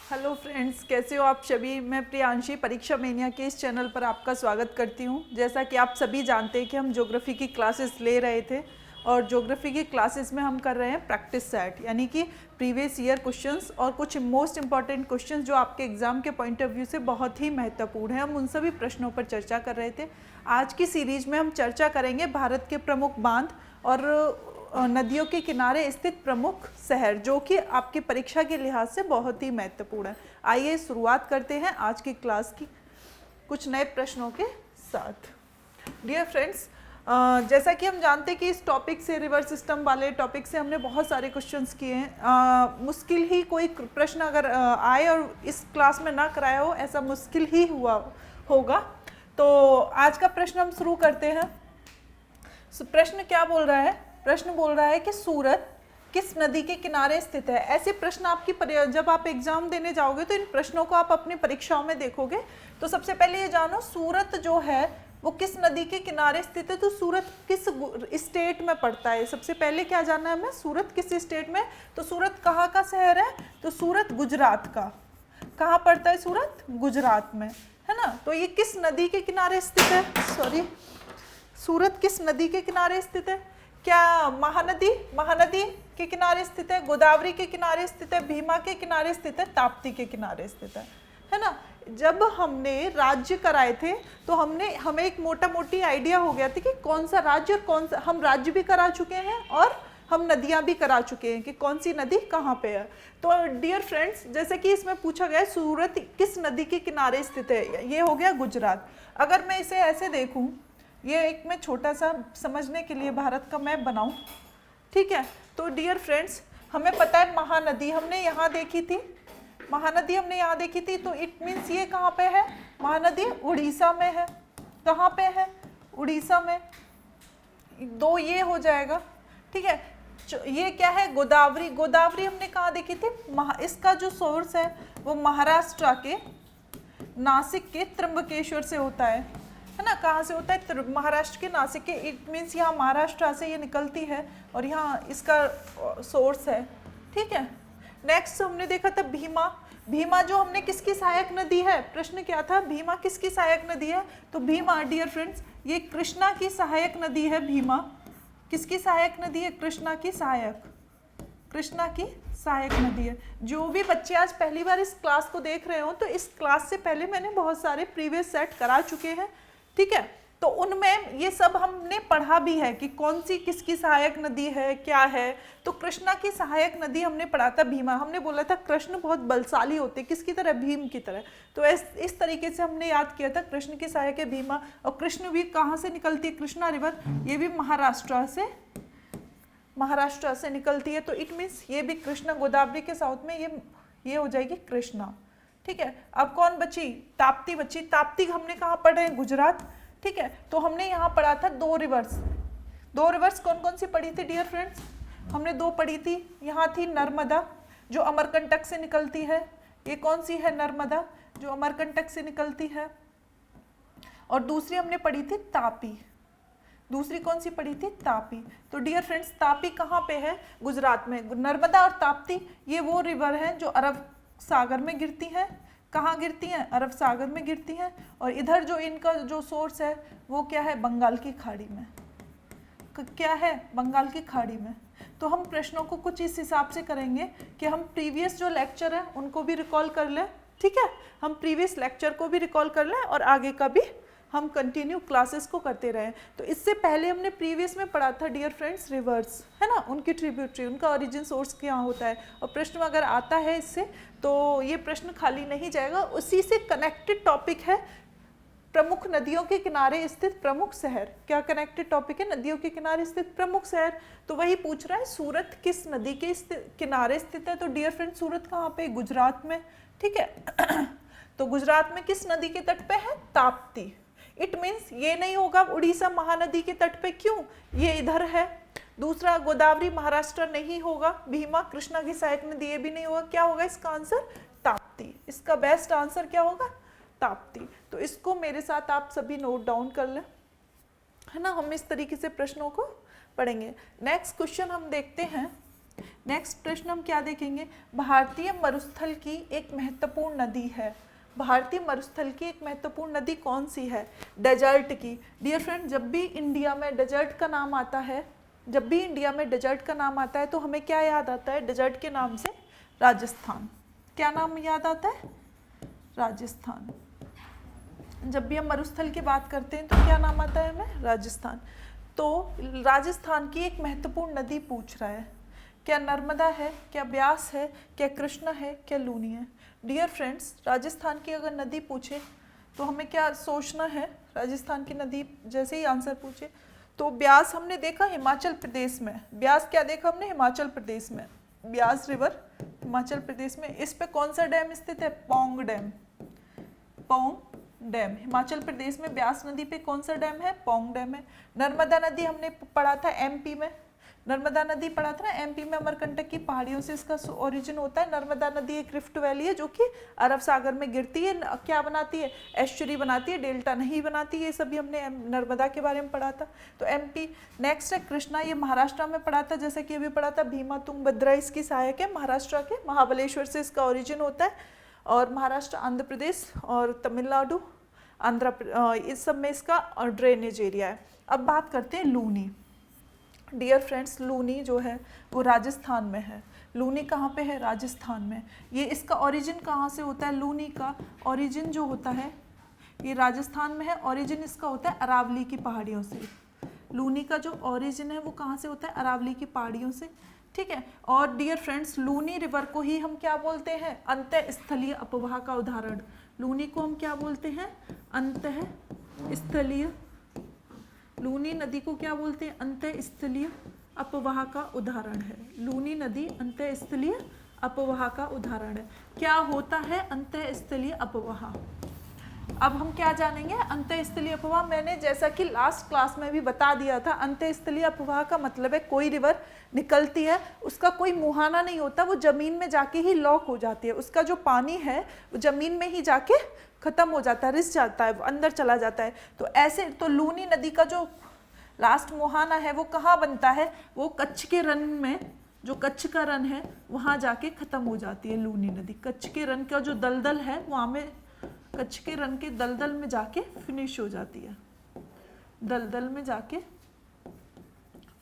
Hello friends, कैसे हो आप सभी। मैं प्रियांशी परीक्षा मेनिया के इस चैनल पर आपका स्वागत करती हूं। जैसा कि आप सभी जानते हैं कि हम ज्योग्राफी की क्लासेस ले रहे थे और ज्योग्राफी की क्लासेस में हम कर रहे हैं प्रैक्टिस सेट, यानी कि प्रीवियस ईयर क्वेश्चंस और कुछ मोस्ट इंपॉर्टेंट क्वेश्चंस जो आपके एग्जाम के पॉइंट ऑफ व्यू से बहुत ही महत्वपूर्ण है। हम उन सभी प्रश्नों पर चर्चा कर रहे थे। आज की सीरीज में हम चर्चा करेंगे भारत के प्रमुख बांध और नदियों के किनारे स्थित प्रमुख शहर, जो कि आपकी परीक्षा के लिहाज से बहुत ही महत्वपूर्ण है। आइए शुरुआत करते हैं आज की क्लास की कुछ नए प्रश्नों के साथ। डियर फ्रेंड्स, जैसा कि हम जानते हैं कि इस टॉपिक से, रिवर सिस्टम वाले टॉपिक से हमने बहुत सारे क्वेश्चंस किए हैं। मुश्किल ही कोई प्रश्न अगर आए और इस क्लास में ना कराया हो, ऐसा मुश्किल ही हुआ होगा। तो आज का प्रश्न हम शुरू करते हैं। प्रश्न क्या बोल रहा है? प्रश्न बोल रहा है कि सूरत किस नदी के किनारे स्थित है। ऐसे प्रश्न आपकी जब आप एग्जाम देने जाओगे तो इन प्रश्नों को आप अपनी परीक्षाओं में देखोगे। तो सबसे पहले ये जानो, सूरत जो है वो किस नदी के किनारे स्थित है। तो सूरत किस स्टेट में पड़ता है, सबसे पहले क्या जानना है हमें, सूरत किस स्टेट में। तो सूरत कहाँ का शहर है? तो सूरत गुजरात का। कहाँ पड़ता है सूरत? गुजरात में, है ना। तो ये किस नदी के किनारे स्थित है? सूरत किस नदी के किनारे स्थित है? क्या महानदी के किनारे स्थित है, गोदावरी के किनारे स्थित है, भीमा के किनारे स्थित है, ताप्ती के किनारे स्थित है ना। जब हमने राज्य कराए थे तो हमें एक मोटी आइडिया हो गया था कि कौन सा राज्य और कौन सा, हम राज्य भी करा चुके हैं और हम नदियां भी करा चुके हैं कि कौन सी नदी कहाँ पे है। तो डियर फ्रेंड्स, जैसे कि इसमें पूछा गया है सूरत किस नदी के किनारे स्थित है, ये हो गया गुजरात। अगर मैं इसे ऐसे देखूं, ये एक मैं छोटा सा समझने के लिए भारत का मैप बनाऊं, ठीक है। तो डियर फ्रेंड्स, हमें पता है महानदी हमने यहाँ देखी थी, तो इट मीन्स ये कहाँ पे है? महानदी उड़ीसा में है। कहाँ पे है? उड़ीसा में। दो ये हो जाएगा, ठीक है। ये क्या है? गोदावरी हमने कहाँ देखी थी? इसका जो सोर्स है वो महाराष्ट्र के नासिक के त्र्यंबकेश्वर से होता है ना। कहाँ से होता है? महाराष्ट्र के नासिक के। इट मीन्स यहाँ महाराष्ट्र से ये निकलती है और यहाँ इसका सोर्स है, ठीक है। नेक्स्ट हमने देखा था भीमा जो हमने किसकी सहायक नदी है? प्रश्न क्या था? भीमा किसकी सहायक नदी है? तो भीमा डियर फ्रेंड्स ये कृष्णा की सहायक नदी है। भीमा किसकी सहायक नदी है? कृष्णा की सहायक नदी है। जो भी बच्चे आज पहली बार इस क्लास को देख रहे हो, तो इस क्लास से पहले मैंने बहुत सारे प्रीवियस सेट करा चुके हैं, ठीक है। तो उनमें ये सब हमने पढ़ा भी है कि कौन सी किसकी सहायक नदी है, क्या है। तो कृष्णा की सहायक नदी हमने पढ़ा था भीमा। हमने बोला था कृष्ण बहुत बलशाली होते, किसकी तरह? भीम की तरह। तो इस तरीके से हमने याद किया था कृष्ण की सहायक है भीमा। और कृष्ण भी कहाँ से निकलती है? कृष्णा रिवर, ये भी महाराष्ट्र से निकलती है। तो इट मीन्स ये भी कृष्णा, गोदावरी के साउथ में ये हो जाएगी कृष्णा, ठीक है। अब कौन बची? ताप्ती बची। ताप्ती हमने कहाँ पढ़े हैं? गुजरात, ठीक है। तो हमने यहाँ पढ़ा था दो रिवर्स कौन कौन सी पढ़ी थी डियर फ्रेंड्स? हमने दो पढ़ी थी। यहाँ थी नर्मदा जो अमरकंटक से निकलती है। ये कौन सी है? नर्मदा जो अमरकंटक से निकलती है। और दूसरी हमने पढ़ी थी तापी। दूसरी कौन सी पढ़ी थी? तापी। तो डियर फ्रेंड्स, तापी कहाँ पे है? गुजरात में। नर्मदा और ताप्ती ये वो रिवर हैं जो अरब सागर में गिरती हैं। कहाँ गिरती हैं? अरब सागर में गिरती हैं। और इधर जो इनका जो सोर्स है वो क्या है? बंगाल की खाड़ी में। क्या है? बंगाल की खाड़ी में। तो हम प्रश्नों को कुछ इस हिसाब से करेंगे कि हम प्रीवियस जो लेक्चर है उनको भी रिकॉल कर लें, ठीक है। हम प्रीवियस लेक्चर को भी रिकॉल कर लें और आगे का भी हम कंटिन्यू क्लासेस को करते रहें। तो इससे पहले हमने प्रीवियस में पढ़ा था डियर फ्रेंड्स रिवर्स, है ना, उनकी ट्रिब्यूटरी, उनका ओरिजिन सोर्स क्या होता है। और प्रश्न अगर आता है इससे तो ये प्रश्न खाली नहीं जाएगा। उसी से कनेक्टेड टॉपिक है प्रमुख नदियों के किनारे स्थित प्रमुख शहर। क्या कनेक्टेड टॉपिक है? नदियों के किनारे स्थित प्रमुख शहर। तो वही पूछ रहा है सूरत किस नदी के किनारे स्थित है। तो डियर फ्रेंड सूरत कहाँ पे? गुजरात में, ठीक है। तो गुजरात में किस नदी के तट पे है? ताप्ती। इट मीन्स ये नहीं होगा उड़ीसा महानदी के तट पे, क्यों? ये इधर है। दूसरा गोदावरी महाराष्ट्र नहीं होगा। भीमा कृष्णा की सहायक नदी, ये भी नहीं होगा। क्या होगा इसका आंसर? ताप्ती। इसका बेस्ट आंसर क्या होगा? ताप्ती। तो इसको मेरे साथ आप सभी नोट डाउन कर लें, है ना। हम इस तरीके से प्रश्नों को पढ़ेंगे। नेक्स्ट क्वेश्चन हम देखते हैं। नेक्स्ट प्रश्न हम क्या देखेंगे, भारतीय मरुस्थल की एक महत्वपूर्ण नदी है। भारतीय मरुस्थल की एक महत्वपूर्ण नदी कौन सी है? डेजर्ट की। डियर फ्रेंड, जब भी इंडिया में डेजर्ट का नाम आता है, जब भी इंडिया में डेजर्ट का नाम आता है तो हमें क्या याद आता है? डेजर्ट के नाम से राजस्थान। क्या नाम याद आता है? राजस्थान। जब भी हम मरुस्थल की बात करते हैं तो क्या नाम आता है हमें? राजस्थान। तो राजस्थान की एक महत्वपूर्ण नदी पूछ रहा है, क्या नर्मदा है, क्या ब्यास है, क्या कृष्णा है, क्या लूनी है? डियर फ्रेंड्स, राजस्थान की अगर नदी पूछे तो हमें क्या सोचना है? राजस्थान की नदी जैसे ही आंसर पूछे तो ब्यास हमने देखा हिमाचल प्रदेश में। ब्यास क्या देखा हमने? हिमाचल प्रदेश में। ब्यास रिवर हिमाचल प्रदेश में। इस पे कौन सा डैम स्थित है? पौंग डैम। पौंग डैम हिमाचल प्रदेश में। ब्यास नदी पे कौन सा डैम है? पौंग डैम है। नर्मदा नदी हमने पढ़ा था एमपी में। नर्मदा नदी पढ़ा था ना एमपी में, अमरकंटक की पहाड़ियों से इसका ओरिजिन होता है। नर्मदा नदी एक रिफ्ट वैली है जो कि अरब सागर में गिरती है। क्या बनाती है? एस्चुरी बनाती है, डेल्टा नहीं बनाती है। ये सभी हमने नर्मदा के बारे में पढ़ा था। तो एमपी। नेक्स्ट है कृष्णा, ये महाराष्ट्र में पढ़ा था, जैसे कि अभी पढ़ा था। भीमा तुंगभद्रा इसकी सहायक है। महाराष्ट्र के महाबलेश्वर से इसका ओरिजिन होता है। और महाराष्ट्र, आंध्र प्रदेश और तमिलनाडु, इस सब में इसका ड्रेनेज एरिया है। अब बात करते हैं लूनी। डियर फ्रेंड्स, लूनी जो है वो राजस्थान में है। लूनी कहाँ पे है? राजस्थान में। ये इसका ओरिजिन कहाँ से होता है? लूनी का ओरिजिन जो होता है ये राजस्थान में है। ओरिजिन इसका होता है अरावली की पहाड़ियों से। लूनी का जो ओरिजिन है वो कहाँ से होता है? अरावली की पहाड़ियों से। ठीक है। और डियर फ्रेंड्स, लूनी रिवर को ही हम क्या बोलते हैं? अंतःस्थलीय अपवाह का उदाहरण। लूनी को हम क्या बोलते हैं? अंतःस्थलीय। लूनी नदी को क्या बोलते हैं? अंतःस्थलीय अपवाह का उदाहरण है। लूनी नदी अंतःस्थलीय अपवाह का उदाहरण है। क्या होता है अंतःस्थलीय अपवाह? अब हम क्या जानेंगे? अंतःस्थलीय अपवाह मैंने जैसा कि लास्ट क्लास में भी बता दिया था। अंतःस्थलीय अपवाह का मतलब है कोई रिवर निकलती है, उसका कोई मुहाना नहीं होता, वो जमीन में जाके ही लॉक हो जाती है। उसका जो पानी है वो जमीन में ही जाके खत्म हो जाता है, रिस जाता है, वो अंदर चला जाता है। तो ऐसे तो लूनी नदी का जो लास्ट मुहाना है वो कहाँ बनता है? वो कच्छ के रन में, जो कच्छ का रन है वहाँ जाके खत्म हो जाती है लूनी नदी। कच्छ के रन का जो दलदल है वहाँ में, कच्छ के रन के दलदल में जाके फिनिश हो जाती है। दलदल में जाके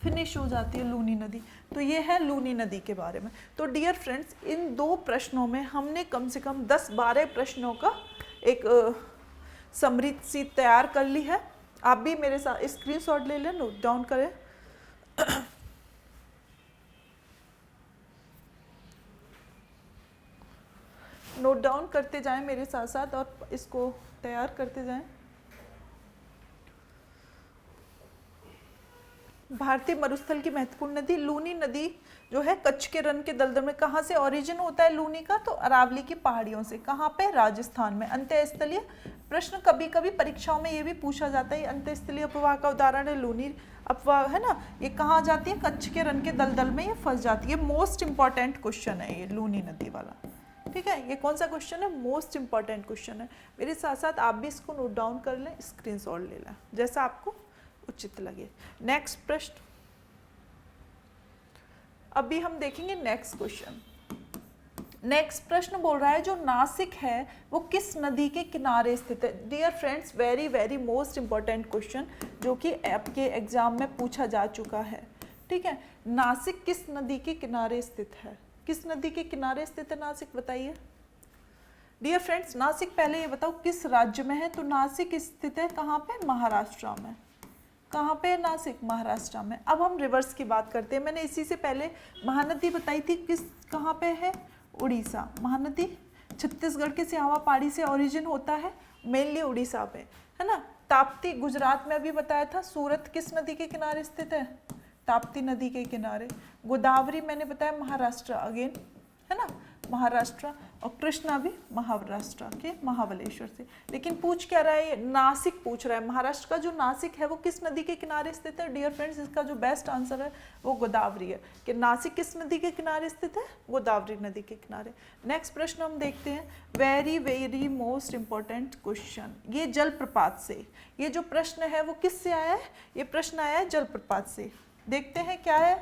फिनिश हो जाती है लूनी नदी। तो ये है लूनी नदी के बारे में। तो डियर फ्रेंड्स, इन दो प्रश्नों में हमने कम से कम 10-12 प्रश्नों का एक समरी सी तैयार कर ली है। आप भी मेरे साथ स्क्रीनशॉट ले लें, नोट डाउन करें। नोट डाउन करते जाएं मेरे साथ साथ और इसको तैयार करते जाएं। भारतीय मरुस्थल की महत्वपूर्ण नदी लूनी नदी जो है कच्छ के रन के दलदल में। कहाँ से ओरिजिन होता है लूनी का? तो अरावली की पहाड़ियों से। कहाँ पे? राजस्थान में। अंतःस्थलीय प्रश्न कभी कभी परीक्षाओं में ये भी पूछा जाता है। अंतःस्थलीय अपवाह का उदाहरण है लूनी अपवाह, है ना। ये कहाँ जाती है? कच्छ के रन के दलदल में ये फंस जाती है। मोस्ट इंपॉर्टेंट क्वेश्चन है ये लूनी नदी वाला। ठीक है, ये कौन सा क्वेश्चन है? मोस्ट इंपॉर्टेंट क्वेश्चन है। मेरे साथ साथ आप भी इसको नोट डाउन कर लें, स्क्रीनशॉट ले लें, जैसा आपको उचित लगे। नेक्स्ट प्रश्न अभी हम देखेंगे। नेक्स्ट क्वेश्चन, नेक्स्ट प्रश्न बोल रहा है जो नासिक है वो किस नदी के किनारे स्थित है? Dear friends, very very most important question जो कि आपके एग्जाम में पूछा जा चुका है। ठीक है, नासिक किस नदी के किनारे स्थित है? किस नदी के किनारे स्थित है नासिक? बताइए डियर फ्रेंड्स। नासिक पहले ये बताओ किस राज्य में है? तो नासिक स्थित है कहाँ पे? महाराष्ट्र में। कहाँ पे है नासिक? महाराष्ट्र में। अब हम रिवर्स की बात करते हैं। मैंने इसी से पहले महानदी बताई थी, किस कहाँ पे है? उड़ीसा। महानदी छत्तीसगढ़ के सियावा पहाड़ी से ओरिजिन होता है, मेनली उड़ीसा पे, है ना। ताप्ती गुजरात में अभी बताया था। सूरत किस नदी के किनारे स्थित है? ताप्ती नदी के किनारे। गोदावरी मैंने बताया महाराष्ट्र, अगेन, है ना, महाराष्ट्र। और कृष्णा भी महाराष्ट्र के महाबलेश्वर से। लेकिन पूछ क्या रहा है? नासिक पूछ रहा है। महाराष्ट्र का जो नासिक है वो किस नदी के किनारे स्थित है? डियर फ्रेंड्स, इसका जो बेस्ट आंसर है वो गोदावरी है। कि नासिक किस नदी के किनारे स्थित है? गोदावरी नदी के किनारे। नेक्स्ट प्रश्न हम देखते हैं। Very very most important question, ये जलप्रपात से। ये जो प्रश्न है वो किससे आया है? ये प्रश्न आया है जलप्रपात से। देखते हैं क्या है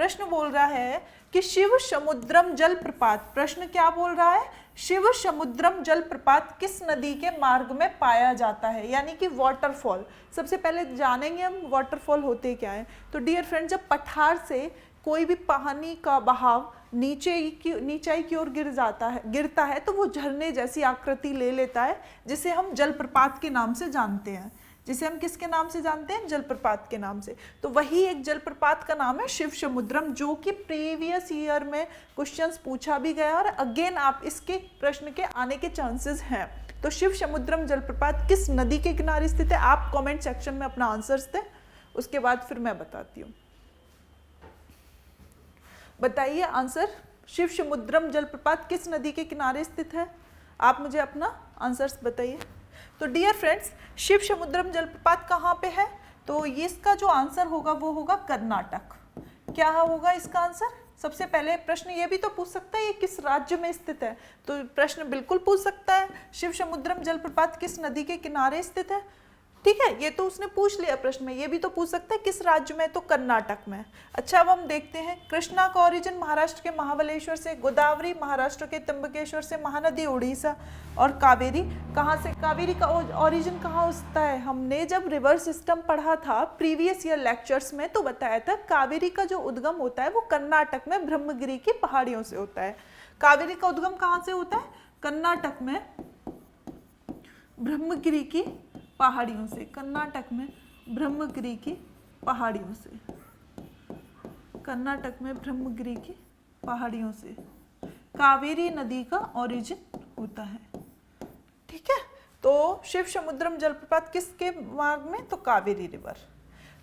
प्रश्न बोल रहा है कि शिव समुद्रम जलप्रपात, प्रश्न क्या बोल रहा है, शिव समुद्रम जलप्रपात किस नदी के मार्ग में पाया जाता है, यानी कि वाटरफॉल। सबसे पहले जानेंगे हम वाटरफॉल होते क्या है। तो डियर फ्रेंड, जब पठार से कोई भी पानी का बहाव नीचाई की ओर गिरता है तो वो झरने जैसी आकृति ले लेता है, जिसे हम जलप्रपात के नाम से जानते हैं। जिसे हम किसके नाम से जानते हैं, जलप्रपात के नाम से। तो वही एक जलप्रपात का नाम है शिव समुद्रम, जो कि प्रीवियस ईयर में क्वेश्चंस पूछा भी गया और अगेन आप इसके प्रश्न के आने के चांसेस हैं। तो शिव समुद्रम जलप्रपात किस नदी के किनारे स्थित है, आप कमेंट सेक्शन में अपना आंसर्स दें, उसके बाद फिर मैं बताती हूँ। बताइए आंसर, शिव समुद्रम जलप्रपात किस नदी के किनारे स्थित है, आप मुझे अपना आंसर्स बताइए। तो डियर फ्रेंड्स, शिव समुद्रम जलप्रपात कहाँ पे है, तो ये इसका जो आंसर होगा वो होगा कर्नाटक। क्या होगा इसका आंसर। सबसे पहले प्रश्न ये भी तो पूछ सकता है ये किस राज्य में स्थित है, तो प्रश्न बिल्कुल पूछ सकता है शिव समुद्रम जलप्रपात किस नदी के किनारे स्थित है, ठीक है, ये तो उसने पूछ लिया प्रश्न में। ये भी तो पूछ सकता है किस राज्य में, तो कर्नाटक में। अच्छा, अब हम देखते हैं, कृष्णा का ओरिजिन महाराष्ट्र के महाबलेश्वर से, गोदावरी महाराष्ट्र के त्र्यंबकेश्वर से, महानदी उड़ीसा, और कावेरी कहाँ से, कावेरी का ओरिजिन कहाँ होता है। हमने जब रिवर सिस्टम पढ़ा था प्रीवियस ईयर लेक्चर्स में तो बताया था कावेरी का जो उद्गम होता है वो कर्नाटक में ब्रह्मगिरी की पहाड़ियों से होता है। कावेरी का उद्गम कहाँ से होता है, कर्नाटक में ब्रह्मगिरी की पहाड़ियों से, कर्नाटक में ब्रह्मगिरी की पहाड़ियों से, कर्नाटक में ब्रह्मगिरी की पहाड़ियों से कावेरी नदी का ओरिजिन होता है, ठीक है। तो शिव समुद्रम जलप्रपात किसके मार्ग में, तो कावेरी रिवर।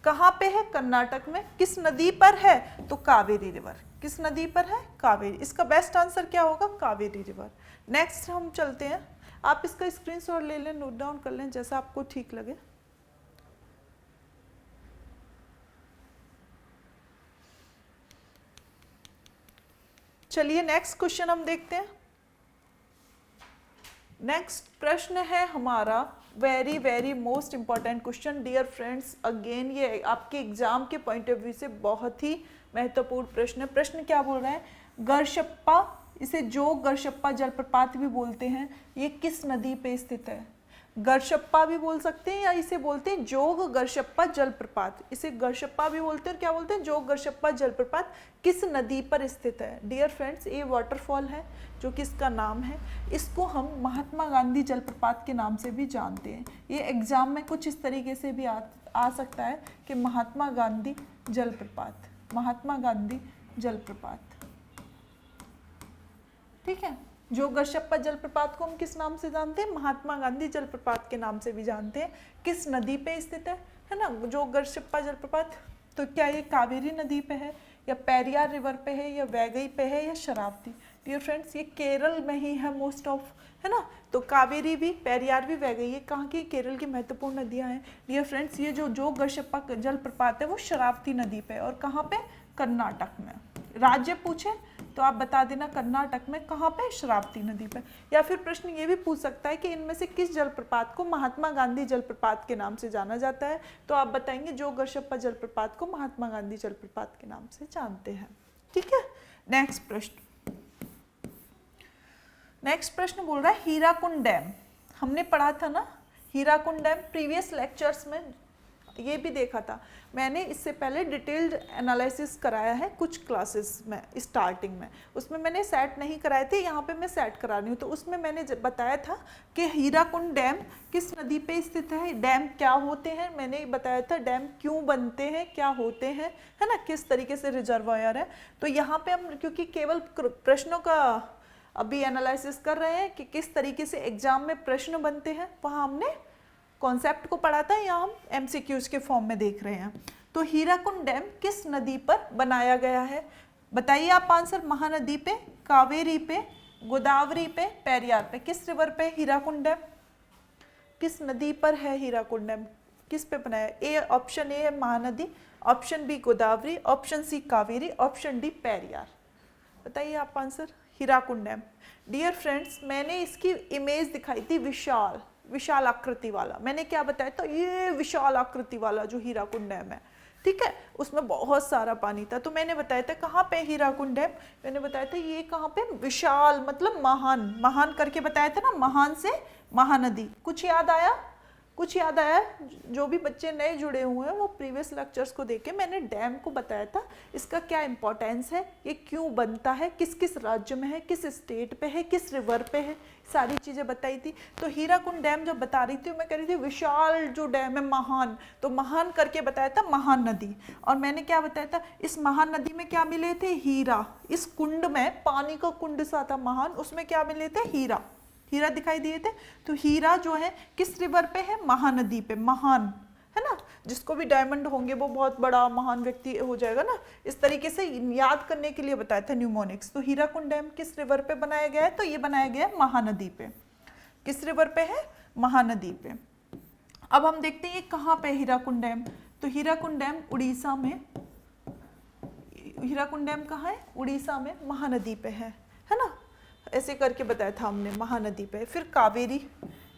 कहाँ पे है, कर्नाटक में। किस नदी पर है, तो कावेरी रिवर। किस नदी पर है, कावेरी। इसका बेस्ट आंसर क्या होगा, कावेरी रिवर। नेक्स्ट हम चलते हैं, आप इसका स्क्रीनशॉट ले लें, नोट डाउन कर लें, जैसा आपको ठीक लगे। चलिए नेक्स्ट क्वेश्चन हम देखते हैं। नेक्स्ट प्रश्न है हमारा very very most important question dear friends. Again ये आपके एग्जाम के पॉइंट ऑफ व्यू से बहुत ही महत्वपूर्ण प्रश्न है। प्रश्न क्या बोल रहा है, गरशप्पा, इसे जोग गरशप्पा जलप्रपात भी बोलते हैं, ये किस नदी पे स्थित है। गरशप्पा भी बोल सकते हैं या इसे बोलते हैं जोग गरशप्पा जलप्रपात। इसे गरशप्पा भी बोलते हैं और क्या बोलते हैं, जोग गरशप्पा जलप्रपात किस नदी पर स्थित है। डियर फ्रेंड्स, ये वाटरफॉल है जो कि इसका नाम है। इसको हम महात्मा गांधी जलप्रपात के नाम से भी जानते हैं। ये एग्जाम में कुछ इस तरीके से भी आ सकता है कि महात्मा गांधी जलप्रपात, महात्मा गांधी जलप्रपात, ठीक है। जोग गरशप्पा जलप्रपात को हम किस नाम से जानते हैं, महात्मा गांधी जलप्रपात के नाम से भी जानते हैं। किस नदी पे स्थित है ना जोग गरशप्पा जलप्रपात, तो क्या ये कावेरी नदी पे है या पेरियार रिवर पे है या वैगई पे है या शरावती। डियर फ्रेंड्स, ये केरल में ही है मोस्ट ऑफ, है ना। तो कावेरी भी, पेरियार भी, वैगई, ये कहाँ की, केरल की महत्वपूर्ण नदियाँ हैं। डियर फ्रेंड्स, ये जो जोग गरशप्पा जलप्रपात है वो शरावती नदी पे और कहाँ पे, कर्नाटक में। राज्य पूछे तो आप बता देना कर्नाटक में कहाँ पे, शरावती नदी पे। या फिर प्रश्न ये भी पूछ सकता है कि इनमें से किस जलप्रपात को महात्मा गांधी जलप्रपात के नाम से जाना जाता है, तो आप बताएंगे जोग गरशप्पा जलप्रपात को महात्मा गांधी जलप्रपात के नाम से जानते हैं, ठीक है। नेक्स्ट प्रश्न, नेक्स्ट प्रश्न बोल रहा है हीराकुंड डैम। हमने पढ़ा था ना हीराकुंड डैम प्रीवियस लेक्चर्स में, ये भी देखा था मैंने। इससे पहले डिटेल्ड एनालिसिस कराया है कुछ क्लासेस में स्टार्टिंग में, उसमें मैंने सेट नहीं कराए थे, यहाँ पे मैं सेट करा रही हूँ। तो उसमें मैंने बताया था कि हीराकुंड डैम किस नदी पे स्थित है, डैम क्या होते हैं, मैंने बताया था डैम क्यों बनते हैं, क्या होते हैं, है ना, किस तरीके से रिजर्वायर है। तो यहाँ पे हम क्योंकि केवल प्रश्नों का अभी एनालिसिस कर रहे हैं कि किस तरीके से एग्जाम में प्रश्न बनते हैं, वहाँ हमने कॉन्सेप्ट को पढ़ा था, या हम एमसीक्यूज के फॉर्म में देख रहे हैं। तो हीराकुंड डैम किस नदी पर बनाया गया है, बताइए आप आंसर। महानदी पे, कावेरी पे, गोदावरी पे, पेरियार पे, किस रिवर पे हीराकुंड डैम, किस नदी पर है हीराकुंड डैम, किस पे बनाया। ए ऑप्शन ए है Mahanadi, option B Godavari, option C Kaveri, option D Periyar. बताइए आप answer, Hirakud dam. Dear friends, मैंने इसकी इमेज दिखाई थी विशाल, विशाल आकृति वाला। मैंने क्या बताया था, ये विशाल आकृति वाला जो हीराकुंड डैम है, ठीक है, उसमें बहुत सारा पानी था। तो मैंने बताया था कहाँ पे हीराकुंड डैम, मैंने बताया था ये कहाँ पे, विशाल मतलब महान, महान करके बताया था ना, महान से महानदी। कुछ याद आया? कुछ याद आया? जो भी बच्चे नए जुड़े हुए हैं वो प्रीवियस लेक्चर्स को देखे, मैंने डैम को बताया था इसका क्या इंपॉर्टेंस है, ये क्यों बनता है, किस किस राज्य में है, किस स्टेट पे है, किस रिवर पे है, सारी चीज़ें बताई थी। तो हीराकुंड डैम जब बता रही थी मैं कह रही थी विशाल जो डैम है महान, तो महान करके बताया था महान नदी। और मैंने क्या बताया था, इस महान नदी में क्या मिले थे, हीरा। इस कुंड में, पानी का कुंड सा था महान, उसमें क्या मिले थे, हीरा, हीरा दिखाई दिए थे। तो हीरा जो है किस रिवर पे है, महानदी पे, महान है ना। जिसको भी डायमंड होंगे वो बहुत बड़ा महान व्यक्ति हो जाएगा ना, इस तरीके से याद करने के लिए बताया था न्यूमोनिक्स। तो हीराकुंड डैम किस रिवर पे बनाया गया है, तो ये बनाया गया है महानदी पे। किस रिवर पे है, महानदी पे। अब हम देखते हैं ये कहाँ पे हीराकुंड डैम, तो हीराकुंड डैम उड़ीसा में, हीराकुंड डैम कहाँ है, उड़ीसा में, महानदी पे है ना, ऐसे करके बताया था हमने, महानदी पे। फिर Kaveri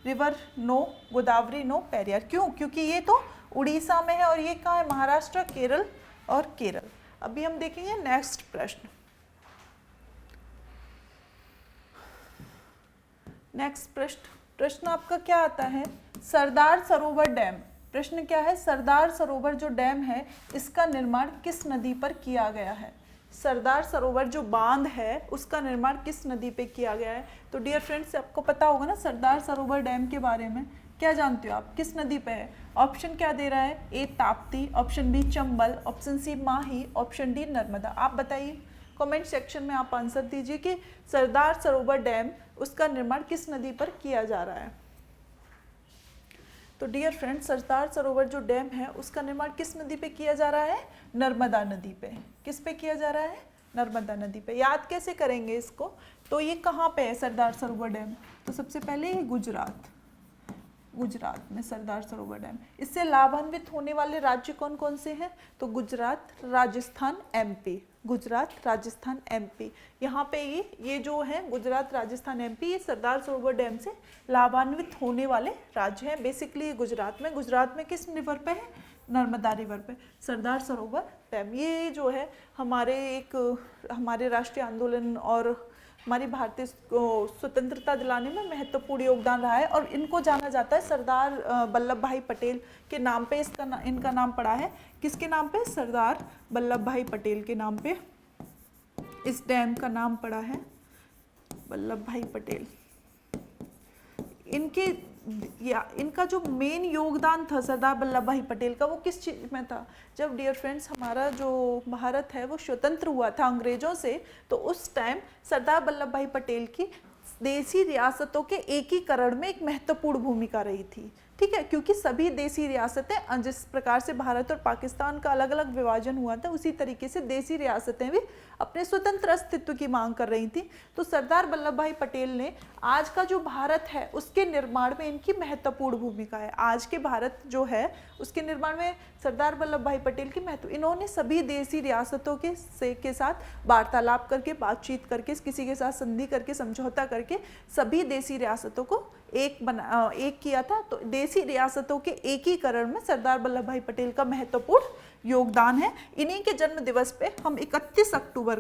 river no, Godavari no, Periyar. क्यों? क्योंकि ये तो उड़ीसा में है और ये कहाँ है, महाराष्ट्र, केरल और केरल। अभी हम देखेंगे नेक्स्ट प्रश्न। नेक्स्ट प्रश्न आपका क्या आता है, सरदार सरोवर डैम। प्रश्न क्या है, सरदार सरोवर जो डैम है इसका निर्माण किस नदी पर किया गया है। सरदार सरोवर जो बांध है उसका निर्माण किस नदी पे किया गया है। तो डियर फ्रेंड्स आपको पता होगा ना सरदार सरोवर डैम के बारे में, क्या जानते हो आप, किस नदी पे है। ऑप्शन क्या दे रहा है, A Tapti, option B Chambal, option C Mahi, option D Narmada. आप बताइए कमेंट सेक्शन में, आप आंसर दीजिए कि सरदार सरोवर डैम उसका निर्माण किस नदी पर किया जा रहा है। तो डियर फ्रेंड्स सरदार सरोवर जो डैम है उसका निर्माण किस नदी पे किया जा रहा है, नर्मदा नदी पे। किस पे किया जा रहा है, नर्मदा नदी पे। याद कैसे करेंगे इसको, तो ये कहाँ पे है सरदार सरोवर डैम, तो सबसे पहले ये गुजरात, गुजरात में सरदार सरोवर डैम। इससे लाभान्वित होने वाले राज्य कौन कौन से हैं, तो गुजरात, राजस्थान, एमपी। गुजरात, राजस्थान, एमपी, यहाँ पे ये जो है गुजरात, राजस्थान, एमपी, ये सरदार सरोवर डैम से लाभान्वित होने वाले राज्य हैं। बेसिकली गुजरात में किस रिवर पे है, नर्मदा रिवर पे सरदार सरोवर डैम। ये जो है हमारे राष्ट्रीय आंदोलन और हमारी भारतीय स्वतंत्रता दिलाने में महत्वपूर्ण योगदान रहा है और इनको जाना जाता है सरदार वल्लभ भाई पटेल के नाम पे। इनका नाम पड़ा है किसके नाम पे, सरदार वल्लभ भाई पटेल के नाम पे इस डैम का नाम पड़ा है, वल्लभ भाई पटेल। इनका जो मेन योगदान था सरदार वल्लभ भाई पटेल का, वो किस चीज़ में था, जब डियर फ्रेंड्स हमारा जो भारत है वो स्वतंत्र हुआ था अंग्रेजों से, तो उस टाइम सरदार वल्लभ भाई पटेल की देसी रियासतों के एकीकरण में एक महत्वपूर्ण भूमिका रही थी। ठीक है, क्योंकि सभी देसी रियासतें, जिस प्रकार से भारत और पाकिस्तान का अलग अलग विभाजन हुआ था उसी तरीके से देसी रियासतें भी अपने स्वतंत्र अस्तित्व की मांग कर रही थी। तो सरदार वल्लभ भाई पटेल ने आज का जो भारत है उसके निर्माण में इनकी महत्वपूर्ण भूमिका है। आज के भारत जो है उसके निर्माण में सरदार वल्लभ भाई पटेल की इन्होंने सभी देसी रियासतों के साथ वार्तालाप करके, बातचीत करके, किसी के साथ संधि करके, समझौता करके सभी देसी रियासतों को एक किया था। तो देसी रियासतों के एकीकरण में सरदार वल्लभ भाई पटेल का महत्वपूर्ण योगदान है। इन्हीं के जन्म दिवस पे हम 31 अक्टूबर